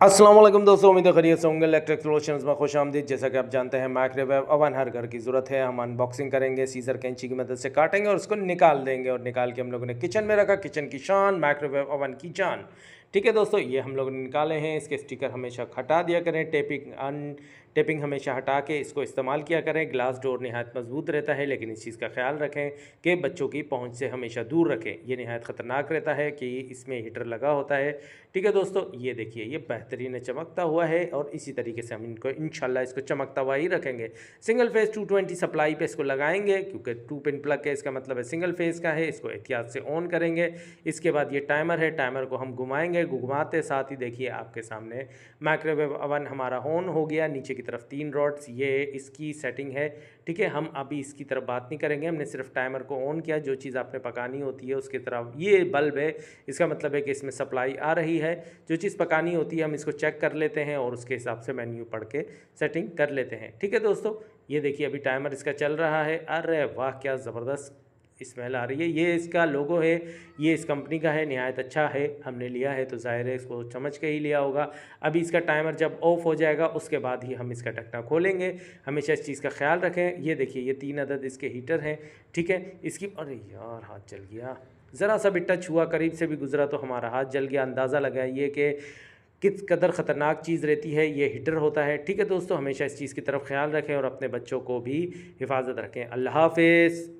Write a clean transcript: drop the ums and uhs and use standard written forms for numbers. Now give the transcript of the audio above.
अस्सलाम वालेकुम दोस्तों, उम्मीद है खैरियत से होंगे। इलेक्ट्रिक सॉल्यूशंस में खुश आमदीद। जैसा कि आप जानते हैं, माइक्रोवेव ओवन हर घर की ज़रूरत है। हम अनबॉक्सिंग करेंगे, सीजर कैंची की मदद से काटेंगे और उसको निकाल देंगे। और निकाल के हम लोगों ने किचन में रखा। किचन की शान, माइक्रोवेव ओवन की जान। ठीक है दोस्तों, ये हम लोगों ने निकाले हैं। इसके स्टिकर हमेशा हटा दिया करें। टेपिंग हमेशा हटा के इसको इस्तेमाल किया करें। ग्लास डोर नहायत मजबूत रहता है, लेकिन इस चीज़ का ख्याल रखें कि बच्चों की पहुंच से हमेशा दूर रखें। ये नहायत ख़तरनाक रहता है कि इसमें हीटर लगा होता है। ठीक है दोस्तों, ये देखिए, ये बेहतरीन चमकता हुआ है और इसी तरीके से हम इनको इंशाल्लाह इसको चमकता हुआ ही रखेंगे। सिंगल फेस 220 सप्लाई पे इसको लगाएंगे, क्योंकि 2 पिन प्लग है, इसका मतलब है सिंगल फेस का है। इसको एहतियात से ऑन करेंगे। इसके बाद ये टाइमर है, टाइमर को हम घुमाएंगे। घुमाते साथ ही देखिए आपके सामने माइक्रोवेव ओवन हमारा ऑन हो गया। नीचे की तरफ 3 रॉड्स, ये इसकी सेटिंग है। ठीक है, हम अभी इसकी तरफ बात नहीं करेंगे। हमने सिर्फ टाइमर को ऑन किया। जो चीज़ आपने पकानी होती है उसकी तरफ ये बल्ब है, इसका मतलब है कि इसमें सप्लाई आ रही है। जो चीज़ पकानी होती है हम इसको चेक कर लेते हैं और उसके हिसाब से मेन्यू पढ़ के सेटिंग कर लेते हैं। ठीक है दोस्तों, ये देखिए अभी टाइमर इसका चल रहा है। अरे वाह, क्या ज़बरदस्त स्मेल आ रही है। ये इसका लोगो है, ये इस कंपनी का है, नहायत अच्छा है। हमने लिया है तो ज़ाहिर है इसको समझ के ही लिया होगा। अभी इसका टाइमर जब ऑफ हो जाएगा उसके बाद ही हम इसका ढक्कन खोलेंगे। हमेशा इस चीज़ का ख्याल रखें। ये देखिए, ये 3 अदद इसके हीटर हैं। ठीक है, इसकी अरे यार, हाथ जल गया। ज़रा सा भी टच हुआ, करीब से भी गुजरा तो हमारा हाथ जल गया। अंदाज़ा लगाइए कि किस कदर ख़तरनाक चीज़ रहती है, ये हीटर होता है। ठीक है दोस्तों, हमेशा इस चीज़ की तरफ ख्याल रखें और अपने बच्चों को भी हिफाजत रखें। अल्लाह हाफ़िज़।